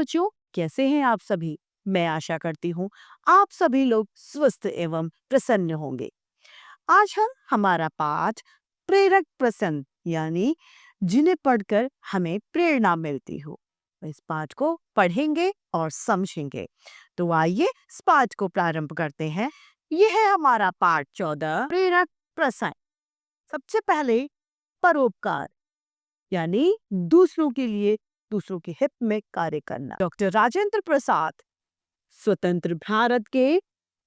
बच्चों, कैसे हैं आप सभी? मैं आशा करती हूँ आप सभी लोग स्वस्थ एवं प्रसन्न होंगे। आज हम हमारा पाठ प्रेरक प्रसन्न यानी जिन्हें पढ़कर हमें प्रेरणा मिलती हो, इस पाठ को पढ़ेंगे और समझेंगे। तो आइए इस पाठ को प्रारंभ करते हैं। यह है हमारा पाठ 14 प्रेरक प्रसन्न। सबसे पहले परोपकार यानी दूसरों के लिए, दूसरों के हित में कार्य करना। डॉक्टर राजेंद्र प्रसाद स्वतंत्र भारत के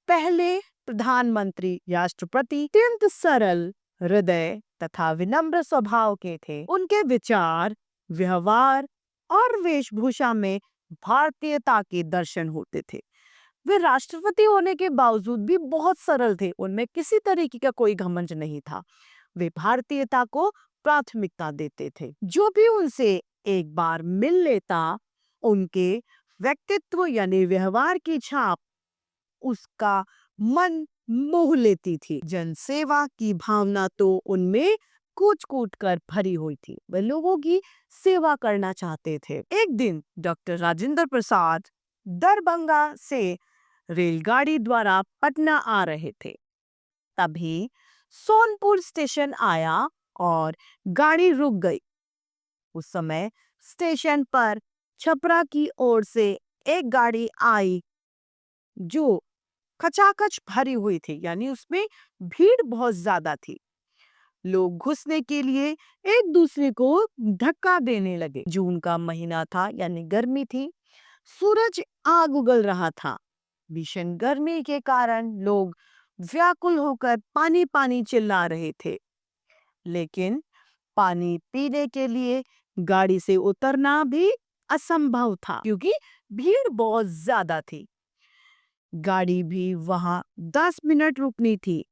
पहले प्रधानमंत्री राष्ट्रपति अत्यंत सरल हृदय तथा विनम्र स्वभाव के थे। उनके विचार, व्यवहार और वेशभूषा में भारतीयता के दर्शन होते थे। वे राष्ट्रपति होने के बावजूद भी बहुत सरल थे। उनमें किसी तरीके का कोई घमंड नहीं था। वे भारतीयता को प्राथमिकता देते थे। जो भी उनसे एक बार मिल लेता, उनके व्यक्तित्व यानी व्यवहार की छाप उसका मन मोह लेती थी। जनसेवा की भावना तो उनमें कूट कूट कर भरी हुई थी। वे लोगों की सेवा करना चाहते थे। एक दिन डॉक्टर राजेंद्र प्रसाद दरभंगा से रेलगाड़ी द्वारा पटना आ रहे थे। तभी सोनपुर स्टेशन आया और गाड़ी रुक गई। उस समय स्टेशन पर छपरा की ओर से एक गाड़ी आई जो खचाखच भरी हुई थी, यानी उसमें भीड़ बहुत ज्यादा थी। लोग घुसने के लिए एक दूसरे को धक्का देने लगे। जून का महीना था, यानी गर्मी थी। सूरज आग उगल रहा था। भीषण गर्मी के कारण लोग व्याकुल होकर पानी पानी चिल्ला रहे थे। लेकिन पानी पीने के लिए गाड़ी से उतरना भी असंभव था, क्योंकि भीड़ बहुत ज्यादा थी। गाड़ी भी वहां 10 मिनट रुकनी थी।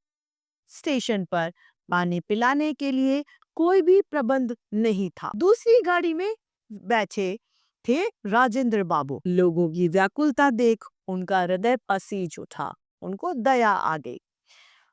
स्टेशन पर पानी पिलाने के लिए कोई भी प्रबंध नहीं था। दूसरी गाड़ी में बैठे थे राजेंद्र बाबू। लोगों की व्याकुलता देख उनका हृदय पसीज उठा। उनको दया आ गई।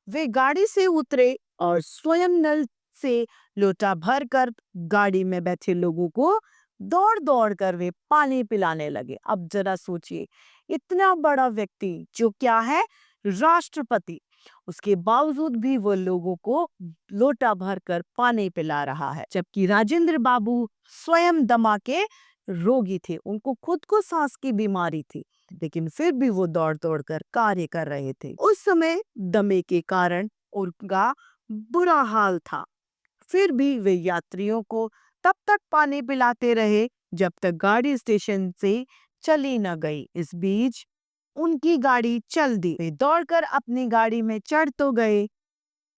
वे गाड़ी से उतरे और स्वयं नल से लोटा भर कर गाड़ी में बैठे लोगों को दौड़ दौड़ कर वे पानी पिलाने लगे। अब जरा सोचिए, इतना बड़ा व्यक्ति जो क्या है, राष्ट्रपति, उसके बावजूद भी वो लोगों को लोटा भर कर पानी पिला रहा है। जबकि राजेंद्र बाबू स्वयं दमा के रोगी थे। उनको खुद को सांस की बीमारी थी, लेकिन फिर भी वो दौड़ दौड़ कर कार्य कर रहे थे। उस समय दमे के कारण उनका बुरा हाल था। फिर भी वे यात्रियों को तब तक पानी पिलाते रहे जब तक गाड़ी स्टेशन से चली न गई। इस बीच उनकी गाड़ी चल दी। वे दौड़कर अपनी गाड़ी में चढ़ तो गए,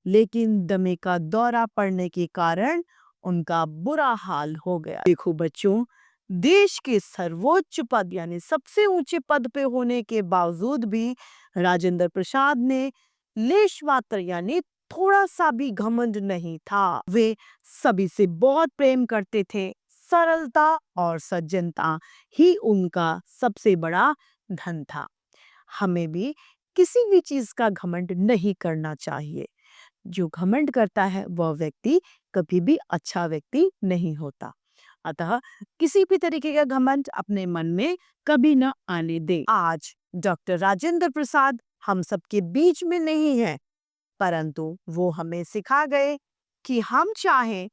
लेकिन दमे का दौरा पड़ने के कारण उनका बुरा हाल हो गया। देखो बच्चों, देश के सर्वोच्च पद यानी सबसे ऊंचे पद पे होने के बावजूद भी राजेंद्र प्रसाद ने लेश मात्र यानी थोड़ा सा भी घमंड नहीं था। वे सभी से बहुत प्रेम करते थे। सरलता और सज्जनता ही उनका सबसे बड़ा धन था। हमें भी किसी भी चीज का घमंड नहीं करना चाहिए। जो घमंड करता है वह व्यक्ति कभी भी अच्छा व्यक्ति नहीं होता। अतः किसी भी तरीके का घमंड अपने मन में कभी न आने दे। आज डॉक्टर राजेंद्र प्रसाद हम सबके बीच में नहीं है, परंतु वो हमें सिखा गए कि हम चाहे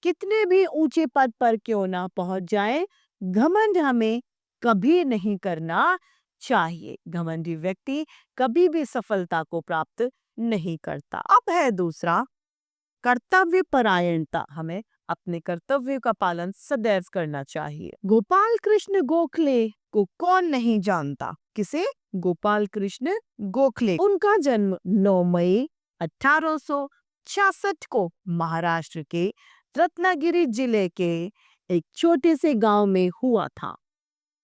कितने भी ऊंचे पद पर क्यों ना पहुंच जाए, घमंड हमें कभी नहीं करना चाहिए। घमंडी व्यक्ति कभी भी सफलता को प्राप्त नहीं करता। अब है दूसरा, कर्तव्य परायणता। हमें अपने कर्तव्य का पालन सदैव करना चाहिए। गोपाल कृष्ण गोखले को कौन नहीं जानता? किसे? गोपाल कृष्ण गोखले। उनका जन्म 9 मई 1866 को महाराष्ट्र के रत्नागिरी जिले के एक छोटे से गांव में हुआ था।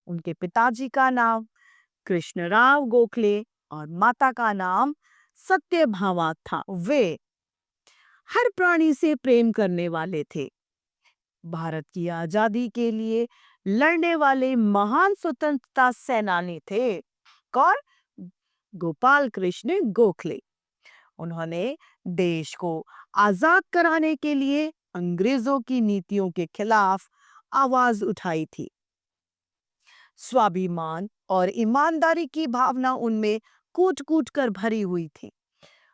उनके पिताजी का नाम कृष्णराव गोखले और माता का नाम सत्यभामा था। वे हर प्राणी से प्रेम करने वाले थे। भारत की आजादी के लिए लड़ने वाले महान स्वतंत्रता सेनानी थे। कौन? गोपाल कृष्ण गोखले। उन्होंने देश को आजाद कराने के लिए अंग्रेजों की नीतियों के खिलाफ आवाज उठाई थी। स्वाभिमान और ईमानदारी की भावना उनमें कूट-कूट कर भरी हुई थी।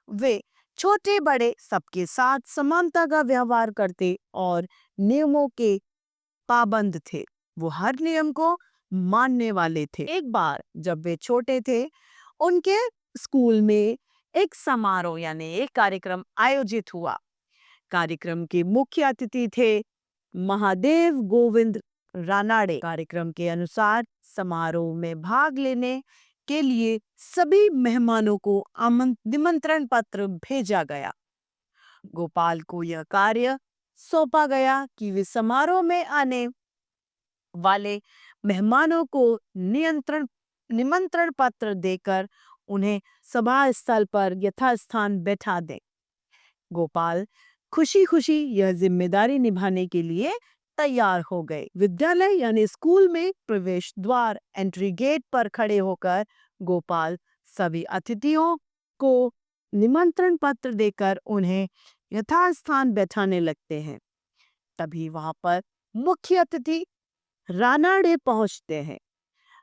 वे छोटे बड़े सबके साथ समानता का व्यवहार करते और नियमों के पाबंद थे। वो हर नियम को मानने वाले थे। एक बार जब वे छोटे थे, उनके स्कूल में एक समारोह यानी एक कार्यक्रम आयोजित हुआ। कार्यक्रम के मुख्य अतिथि थे महादेव गोविंद रानाडे। कार्यक्रम के अनुसार समारोह में भाग लेने के लिए सभी मेहमानों को निमंत्रण पत्र भेजा गया। गोपाल को यह कार्य सौंपा गया कि वे समारोह में आने वाले मेहमानों को निमंत्रण पत्र देकर उन्हें सभा स्थल पर यथास्थान बैठा दे। गोपाल खुशी-खुशी यह जिम्मेदारी निभाने के लिए तैयार हो गए। विद्यालय यानी स्कूल में प्रवेश द्वार एंट्री गेट पर खड़े होकर गोपाल सभी अतिथियों को निमंत्रण पत्र देकर उन्हें यथास्थान बैठाने लगते हैं। तभी वहां पर मुख्य अतिथि रानाडे पहुंचते हैं।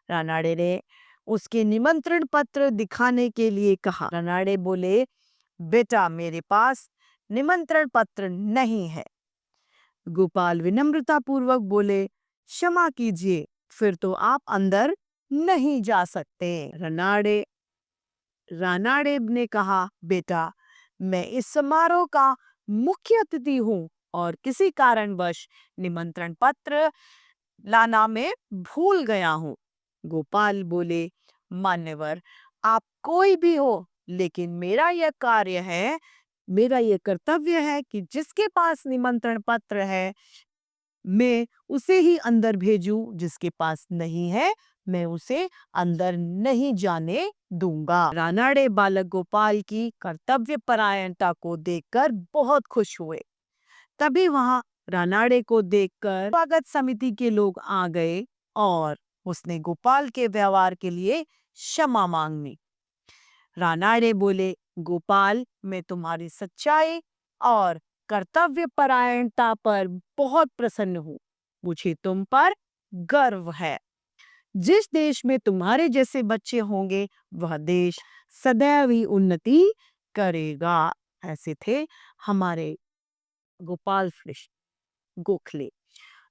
रानाडे ने उसके निमंत्रण पत्र दिखाने के लिए कहा। रानाडे बोले, बेटा मेरे पास निमंत्रण पत्र नहीं है। गोपाल विनम्रता पूर्वक बोले, क्षमा कीजिए, फिर तो आप अंदर नहीं जा सकते। रानाडे ने कहा, बेटा मैं इस समारोह का मुख्य अतिथि हूँ और किसी कारणवश निमंत्रण पत्र लाना मैं भूल गया हूँ। गोपाल बोले, मान्यवर आप कोई भी हो, लेकिन मेरा यह कर्तव्य है कि जिसके पास निमंत्रण पत्र है मैं उसे ही अंदर भेजूं, जिसके पास नहीं है मैं उसे अंदर नहीं जाने दूंगा। रानाडे बालक गोपाल की कर्तव्य परायणता को देखकर बहुत खुश हुए। तभी वहां रानाडे को देखकर स्वागत समिति के लोग आ गए और उसने गोपाल के व्यवहार के लिए क्षमा मांगी। रानाडे बोले, गोपाल मैं तुम्हारी सच्चाई और कर्तव्य परायणता पर बहुत प्रसन्न हूँ। मुझे तुम पर गर्व है। जिस देश में तुम्हारे जैसे बच्चे होंगे वह देश सदैव ही उन्नति करेगा। ऐसे थे हमारे गोपाल गोखले।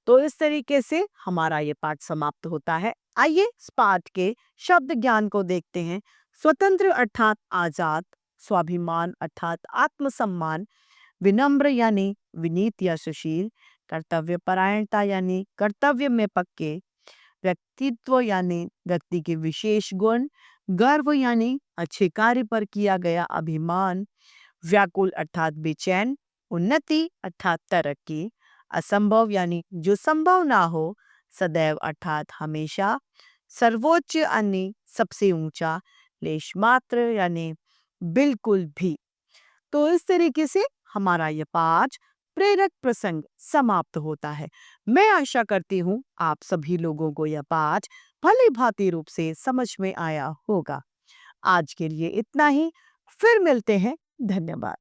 तो इस तरीके से हमारा ये पाठ समाप्त होता है। आइए इस पाठ के शब्द ज्ञान को देखते हैं। स्वतंत्र अर्थात आजाद, स्वाभिमान अर्थात आत्मसम्मान, विनम्र यानी विनीत या सुशील, कर्तव्य परायणता यानी कर्तव्य में पक्के, व्यक्तित्व यानी व्यक्ति के विशेष गुण, गर्व यानी अच्छे कार्य पर किया गया अभिमान, व्याकुल अर्थात बेचैन, उन्नति अर्थात तरक्की, असंभव यानी जो संभव ना हो, सदैव अर्थात हमेशा, सर्वोच्च यानी सबसे ऊंचा, लेश मात्र यानी बिल्कुल भी। तो इस तरीके से हमारा यह पाठ प्रेरक प्रसंग समाप्त होता है। मैं आशा करती हूँ आप सभी लोगों को यह पाठ भली भांति रूप से समझ में आया होगा। आज के लिए इतना ही, फिर मिलते हैं। धन्यवाद।